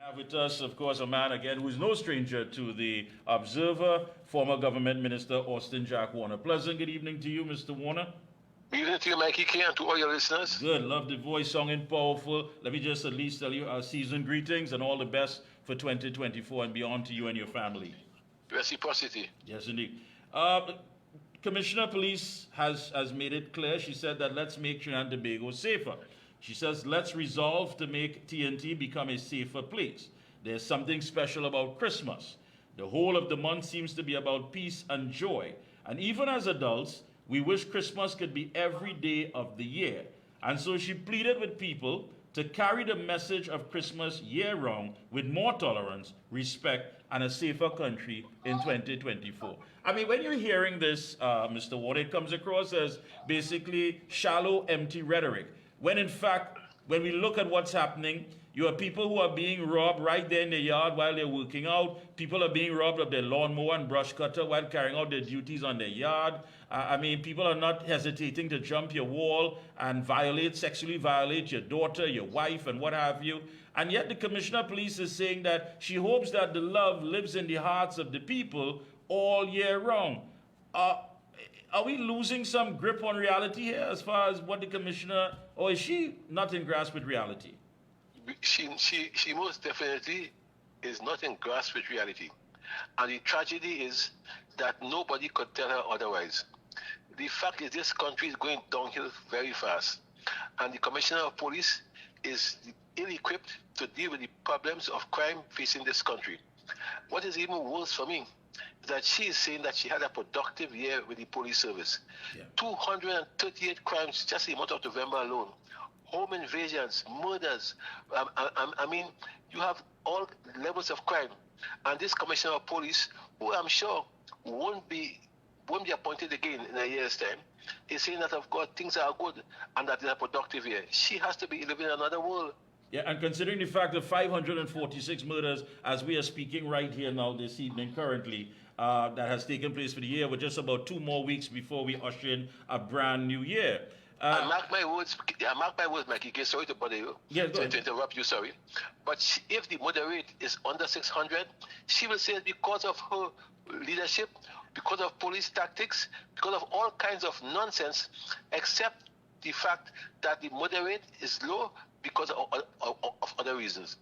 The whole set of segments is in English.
Have with us, of course, a man again who is no stranger to the Observer, former government minister Austin Jack Warner. Pleasant good evening to you, Mr. Warner. Good evening to you, Mikee K, and to all your listeners. Good, love the voice, song and powerful. Let me just at least tell you our season greetings and all the best for 2024 and beyond to you and your family. Reciprocity. Yes, indeed. Commissioner Police has made it clear. She said that let's make Trinidad and Tobago safer. She says, let's resolve to make TNT become a safer place. There's something special about Christmas. The whole of the month seems to be about peace and joy. And even as adults, we wish Christmas could be every day of the year. And so she pleaded with people to carry the message of Christmas year-round with more tolerance, respect, and a safer country in 2024. I mean, when you're hearing this, Mr. Ward, it comes across as basically shallow, empty rhetoric. When in fact, when we look at what's happening, you have people who are being robbed right there in the yard while they're working out. People are being robbed of their lawnmower and brush cutter while carrying out their duties on their yard. I mean, people are not hesitating to jump your wall and sexually violate your daughter, your wife, and what have you. And yet the Commissioner of Police is saying that she hopes that the love lives in the hearts of the people all year round. Are we losing some grip on reality here as far as what the commissioner, or is she not in grasp with reality? She most definitely is not in grasp with reality. And the tragedy is that nobody could tell her otherwise. The fact is this country is going downhill very fast. And the Commissioner of Police is ill-equipped to deal with the problems of crime facing this country. What is even worse for me that she is saying that she had a productive year with the police service. Yeah. 238 crimes just in the month of November alone. Home invasions, murders. I mean, you have all levels of crime. And this Commissioner of Police, who I'm sure won't be appointed again in a year's time, is saying that, of course, things are good and that it's a productive year. She has to be living in another world. Yeah, and considering the fact that 546 murders, as we are speaking right here now this evening currently, that has taken place for the year, with just about 2 more weeks before we usher in a brand new year. And mark my words, Mikee K, sorry to bother you, to interrupt you, sorry. But if the murder rate is under 600, she will say it's because of her leadership, because of police tactics, because of all kinds of nonsense, except the fact that the murder rate is low because of other reasons.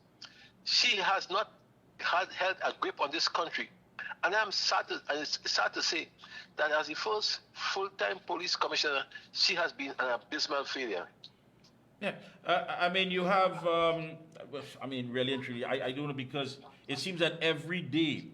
She has not held a grip on this country. And it's sad to say that as the first full-time police commissioner, she has been an abysmal failure. Yeah, I mean, you have, I mean, really and truly, I don't know, because it seems that every day,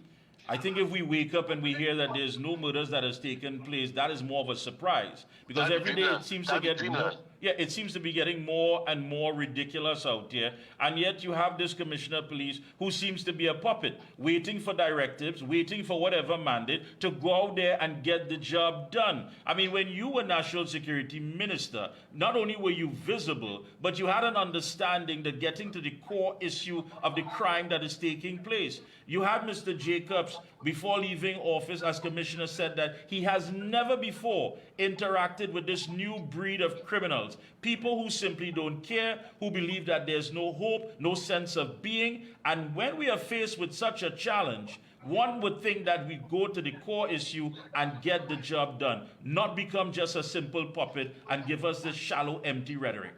I think if we wake up and we hear that there's no murders that has taken place, that is more of a surprise. Because every day it seems to get more, it seems to be getting more and more ridiculous out here. And yet you have this Commissioner of Police who seems to be a puppet, waiting for directives, waiting for whatever mandate to go out there and get the job done. I mean, when you were National Security Minister, not only were you visible, but you had an understanding that getting to the core issue of the crime that is taking place. You had Mr. Jacobs, before leaving office, as Commissioner, said that he has never before interacted with this new breed of criminals. People who simply don't care, who believe that there's no hope, no sense of being. And when we are faced with such a challenge, one would think that we go to the core issue and get the job done, not become just a simple puppet and give us this shallow, empty rhetoric.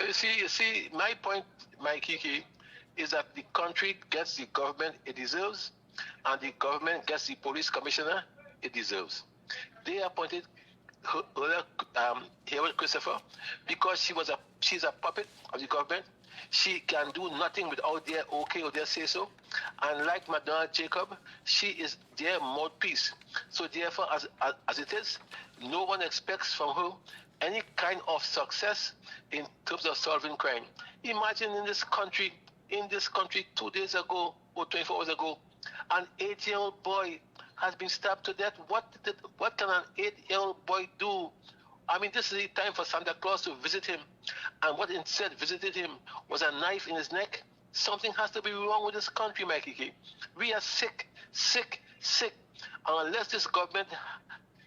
You see, my point, Mikee K, is that the country gets the government it deserves, and the government gets the police commissioner it deserves. They appointed Hayward Christopher because she's a puppet of the government. She can do nothing without their okay or their say so. And like Madonna Jacob, she is their mouthpiece. So therefore, as it is, no one expects from her any kind of success in terms of solving crime. Imagine in this country 2 days ago or 24 hours ago, an 8-year-old boy has been stabbed to death. What can an 8-year-old boy do? I mean, this is the time for Santa Claus to visit him. And what instead visited him was a knife in his neck. Something has to be wrong with this country, Mikee K. We are sick. And unless this government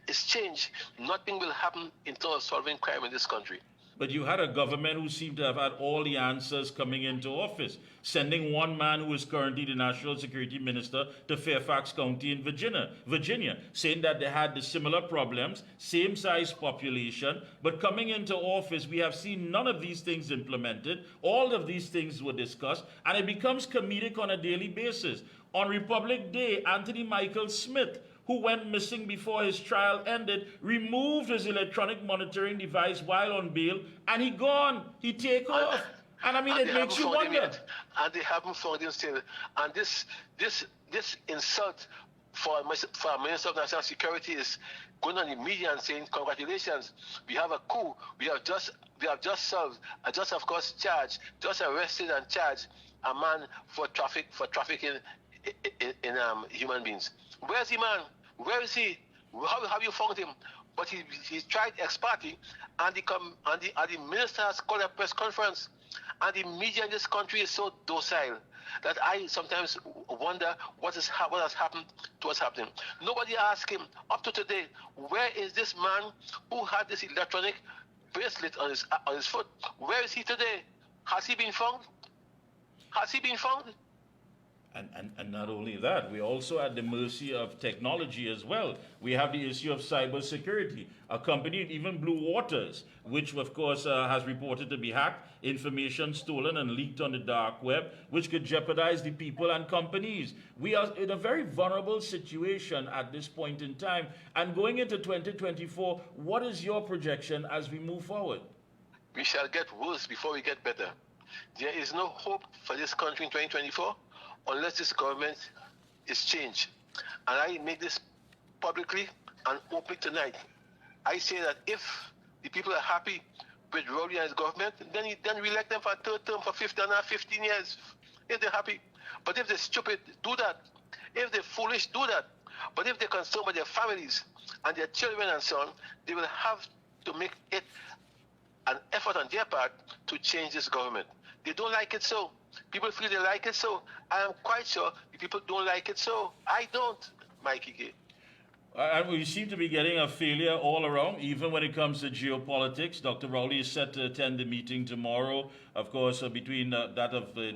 is changed, nothing will happen in terms of solving crime in this country. But you had a government who seemed to have had all the answers coming into office, sending one man who is currently the National Security Minister to Fairfax County in Virginia, saying that they had the similar problems, same size population, but coming into office, we have seen none of these things implemented. All of these things were discussed, and it becomes comedic on a daily basis. On Republic Day, Anthony Michael Smith, who went missing before his trial ended, removed his electronic monitoring device while on bail, and he gone. He take off. And I mean, it makes you wonder. And they haven't found him still. And this insult for a Minister of National Security is going on in the media and saying, congratulations, we have a coup. We have just solved, just of course charged, just arrested and charged a man for trafficking in human beings. Where's the man? Where is he? How have you found him? But he tried ex-party, and the minister has called a press conference, and the media in this country is so docile that I sometimes wonder what has happened to what's happening. Nobody asked him up to today, where is this man who had this electronic bracelet on his foot? Where is he today? Has he been found? Has he been found? And not only that, we're also at the mercy of technology as well. We have the issue of cybersecurity. A company, even Blue Waters, which of course has reported to be hacked, information stolen and leaked on the dark web, which could jeopardize the people and companies. We are in a very vulnerable situation at this point in time. And going into 2024, what is your projection as we move forward? We shall get worse before we get better. There is no hope for this country in 2024 unless this government is changed. And I make this publicly and openly tonight. I say that if the people are happy with Rowley and his government, then we elect them for a third term for 15 years, if they're happy. But if they're stupid, do that. If they're foolish, do that. But if they're concerned with their families and their children and so on, they will have to make it an effort on their part to change this government. They don't like it so. People feel they like it so. I am quite sure the people don't like it so. I don't, Mikee K. And we seem to be getting a failure all around, even when it comes to geopolitics. Dr. Rowley is set to attend the meeting tomorrow, of course, between that of the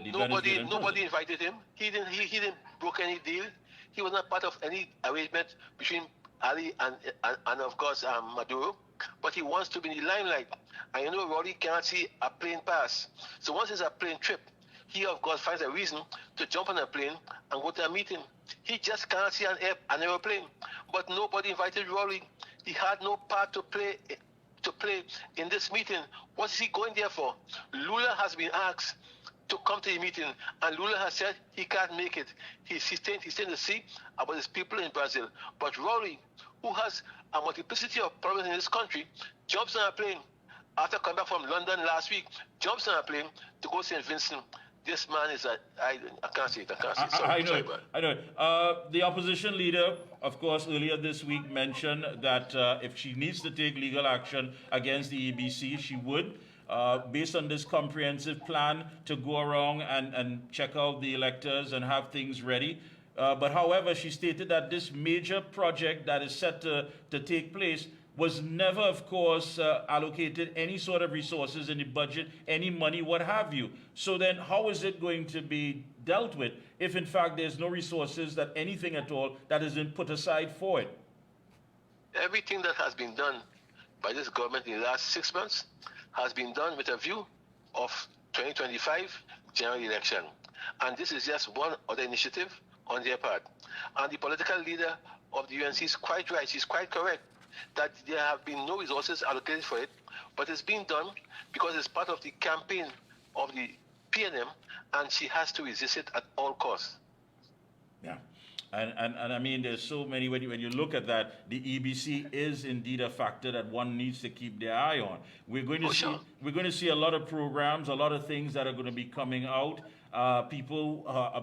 Nobody invited him. He didn't broke any deal. He was not part of any arrangement between Ali and of course, Maduro. But he wants to be in the limelight. And you know, Rowley cannot see a plane pass. So once it's a plane trip, he, of course, finds a reason to jump on a plane and go to a meeting. He just cannot see an aeroplane. But nobody invited Rowley. He had no part to play in this meeting. What is he going there for? Lula has been asked to come to the meeting, and Lula has said he can't make it. He's staying to see about his people in Brazil. But Rowley, who has a multiplicity of problems in this country, jumps on a plane after coming back from London last week, jumps on a plane to go to St. Vincent. This man is I can't say it. I know. The opposition leader, of course, earlier this week mentioned that if she needs to take legal action against the EBC, she would, based on this comprehensive plan to go around and check out the electors and have things ready. But however, she stated that this major project that is set to take place was never, of course, allocated any sort of resources in the budget, any money, what have you. So then how is it going to be dealt with if, in fact, there's no resources, that anything at all that has been put aside for it? Everything that has been done by this government in the last 6 months has been done with a view of 2025 general election. And this is just one other initiative on their part. And the political leader of the UNC is quite right. She's quite correct that there have been no resources allocated for it, but it's being done because it's part of the campaign of the PNM, and she has to resist it at all costs. Yeah. And I mean, there's so many, when you look at that, the EBC is indeed a factor that one needs to keep their eye on. We're going to see a lot of programs, a lot of things that are going to be coming out. People are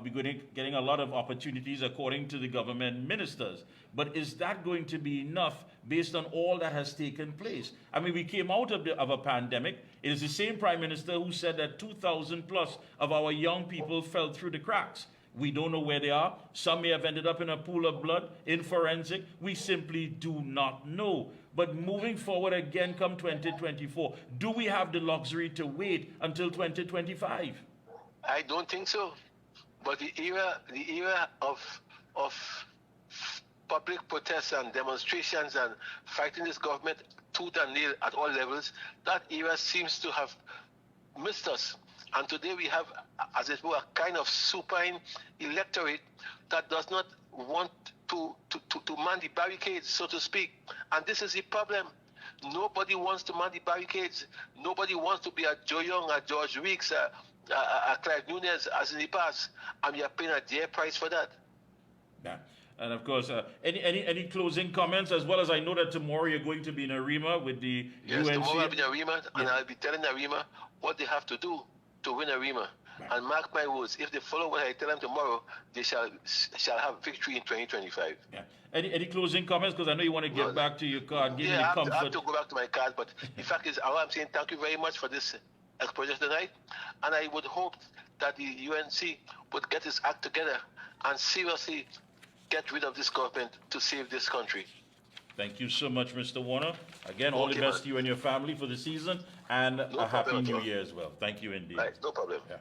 getting a lot of opportunities according to the government ministers. But is that going to be enough based on all that has taken place? I mean, we came out of a pandemic. It is the same prime minister who said that 2,000 plus of our young people fell through the cracks. We don't know where they are. Some may have ended up in a pool of blood, in forensic. We simply do not know. But moving forward again come 2024, do we have the luxury to wait until 2025? I don't think so. But the era of public protests and demonstrations and fighting this government tooth and nail at all levels, that era seems to have missed us. And today we have, as it were, a kind of supine electorate that does not want to man the barricades, so to speak. And this is the problem. Nobody wants to man the barricades. Nobody wants to be a Joe Young, a George Weeks, a Clive Nunez, as in the past. And we are paying a dear price for that. Yeah. And of course, any closing comments, as well as I know that tomorrow you're going to be in Arima with the Yes, UNC. tomorrow I'll be in Arima, and I'll be telling Arima what they have to do to win Arima. Right. And mark my words, if they follow what I tell them tomorrow, they shall have victory in 2025. Yeah. Any closing comments? Because I know you want to get back to your card, give me I comfort. have to go back to my card, but the fact is, all I'm saying, thank you very much for this exposure tonight, and I would hope that the UNC would get its act together and seriously get rid of this government to save this country. Thank you so much, Mr. Warner. Again, all the best to you and your family for the season, and a happy new year as well. Thank you indeed. Right, no problem. Yeah.